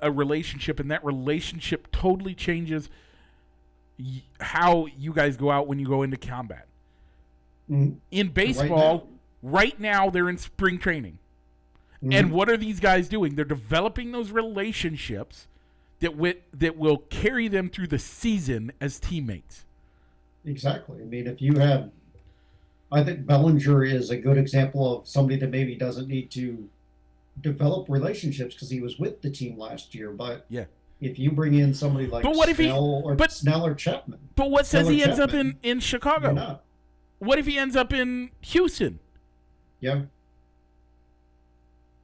relationship, and that relationship totally changes how you guys go out when you go into combat. In baseball, right now they're in spring training. And what are these guys doing? They're developing those relationships that will carry them through the season as teammates. Exactly. I mean, I think Bellinger is a good example of somebody that maybe doesn't need to develop relationships because he was with the team last year. But if you bring in somebody like Snell or Chapman. But what says he ends up in Chicago? What if he ends up in Houston? Yeah.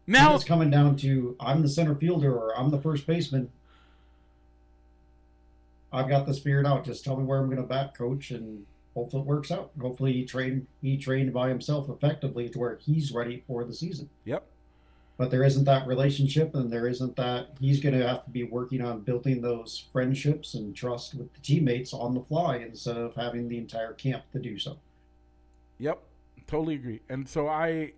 Now it's coming down to, I'm the center fielder or I'm the first baseman. I've got this figured out. Just tell me where I'm going to bat, coach, and hopefully it works out. Hopefully he trained by himself effectively to where he's ready for the season. Yep. But there isn't that relationship, and there isn't that he's going to have to be working on building those friendships and trust with the teammates on the fly instead of having the entire camp to do so. Yep. Totally agree. And so I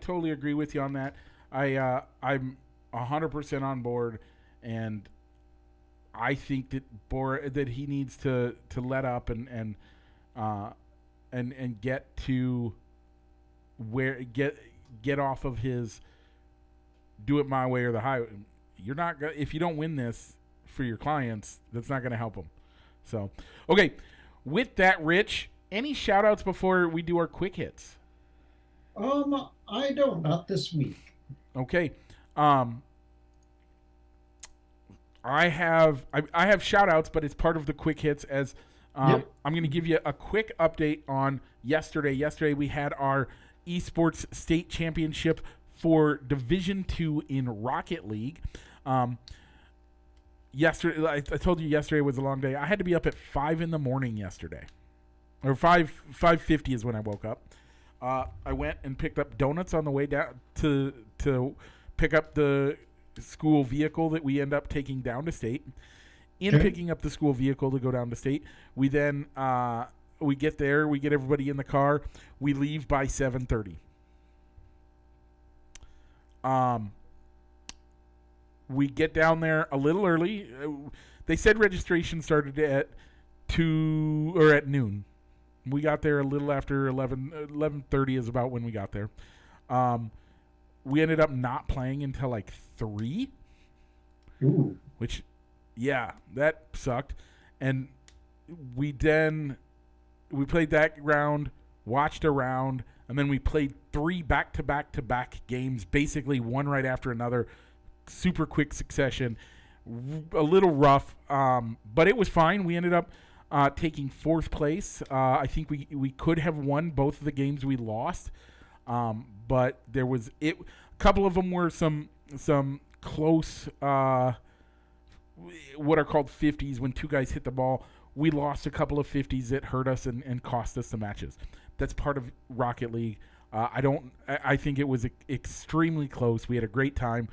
totally agree with you on that. I'm 100% on board, and I think that he needs to let up uh and get to where get off of his do it my way or the highway. You're not gonna, if you don't win this for your clients, that's not going to help them. So, okay, with that, Rich, any shout outs before we do our quick hits? I don't, not this week. Okay. Um, I have shout outs, but it's part of the quick hits as Yep. I'm going to give you a quick update on yesterday. Yesterday we had our esports state championship for Division 2 in Rocket League. Yesterday, I told you yesterday was a long day. I had to be up at 5 in the morning yesterday, or 5:50 is when I woke up. I went and picked up donuts on the way down to pick up the school vehicle that we end up taking down to state. In Okay. picking up the school vehicle to go down to state, we then we get there, we get everybody in the car, we leave by 7:30. We get down there a little early. They said registration started at 2 or at noon. We got there a little after 11:30 is about when we got there. We ended up not playing until like 3, Ooh. which, yeah, that sucked. And we played that round, watched a round, and then we played 3 back-to-back-to-back games, basically one right after another, super quick succession. A little rough, but it was fine. We ended up taking 4th place. I think we could have won both of the games we lost, but there was a couple of them were some close what are called 50s when 2 guys hit the ball. We lost a couple of 50s that hurt us and cost us the matches. That's part of Rocket League. I think it was extremely close. We had a great time.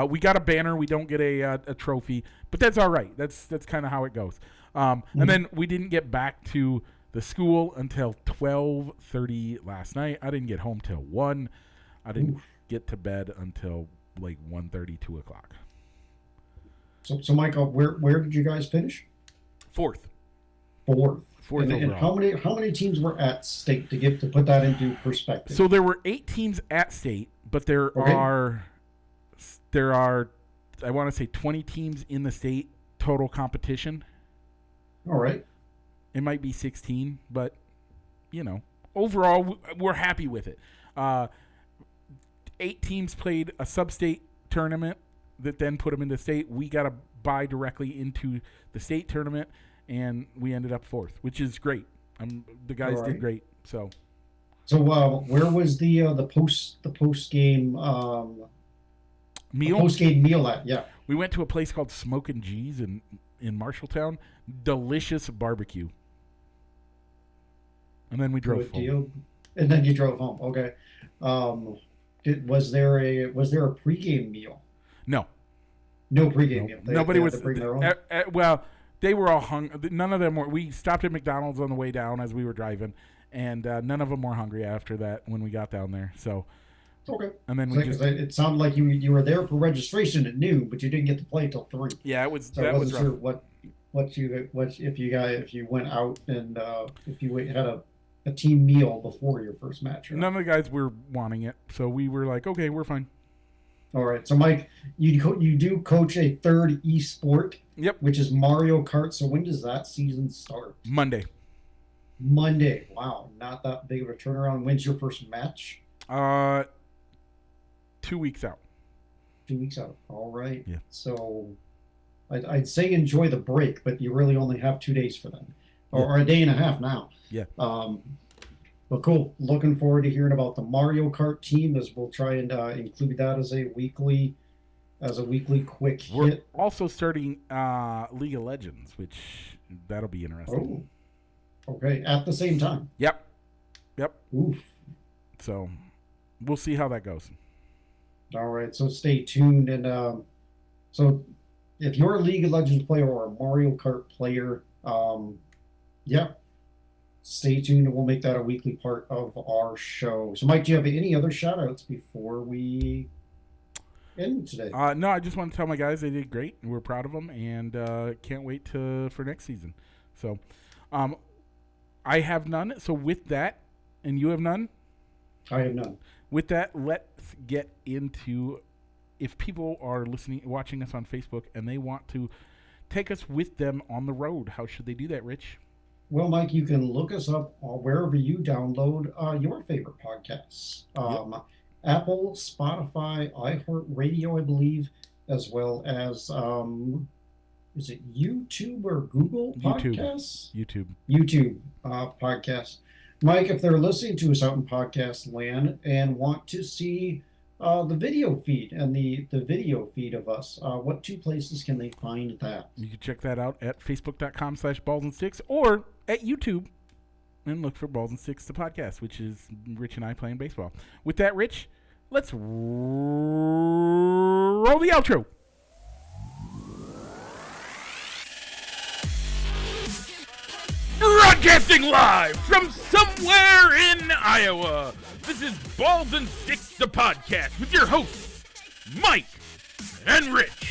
We got a banner. We don't get a trophy, but that's all right. That's kind of how it goes. And then we didn't get back to the school until 12:30 last night. I didn't get home till 1. I didn't get to bed until like 1:30, 2 o'clock. So Michael, where did you guys finish? 4th. Fourth. Fourth And overall. how many teams were at state to put that into perspective? So there were 8 teams at state, but there Okay. are I want to say 20 teams in the state total competition. All right. It might be 16, but overall we're happy with it. 8 teams played a sub-state tournament that then put them into state. We got to buy directly into the state tournament, and we ended up 4th, which is great. The guys did great. So where was the post game meal? Post game meal at? Yeah. We went to a place called Smokin' G's in Marshalltown. Delicious barbecue. And then we drove home. Deal. And then you drove home. Okay. Was there a pregame meal? No. No pregame meal. Nobody had was. to bring their own? Well, they were all hungry. None of them were. We stopped at McDonald's on the way down as we were driving, and none of them were hungry after that when we got down there. So, Okay. and then it sounded like you were there for registration at noon, but you didn't get to play till 3. Yeah, it was. So That I was wasn't rough. sure if you went out and if you had a team meal before your first match. None of the guys were wanting it, so we were like, okay, we're fine. All right. So Mike, you do coach a third esport. Yep. Which is Mario Kart. So when does that season start? Monday. Wow, not that big of a turnaround. When's your first match? 2 weeks out. 2 weeks out. All right. Yeah. So I'd say enjoy the break, but you really only have 2 days for that, or a day and a half now. Yeah. But cool. Looking forward to hearing about the Mario Kart team, as we'll try and include that as a weekly quick We're hit. also starting League of Legends, which that'll be interesting. Okay, at the same time. Yep. Oof. So we'll see how that goes. All right, so stay tuned. And so if you're a League of Legends player or a Mario Kart player, yeah, stay tuned and we'll make that a weekly part of our show. So, Mike, do you have any other shout outs before we end today? No, I just want to tell my guys they did great. We're proud of them and can't wait for next season. So I have none. So with that, and you have none? I have none. With that, let's get into, if people are watching us on Facebook, and they want to take us with them on the road, how should they do that, Rich? Well, Mike, you can look us up wherever you download your favorite podcasts. Yep. Apple, Spotify, iHeartRadio, I believe, as well as, is it YouTube or Google Podcasts? YouTube podcasts. Mike, if they're listening to us out in podcast land and want to see the video feed and the video feed of us, what two places can they find that? You can check that out at facebook.com/ballsandsticks or at YouTube and look for Balls and Sticks, the podcast, which is Rich and I playing baseball. With that, Rich, let's roll the outro. Broadcasting live from somewhere in Iowa, this is Balls and Sticks, the podcast, with your hosts, Mike and Rich.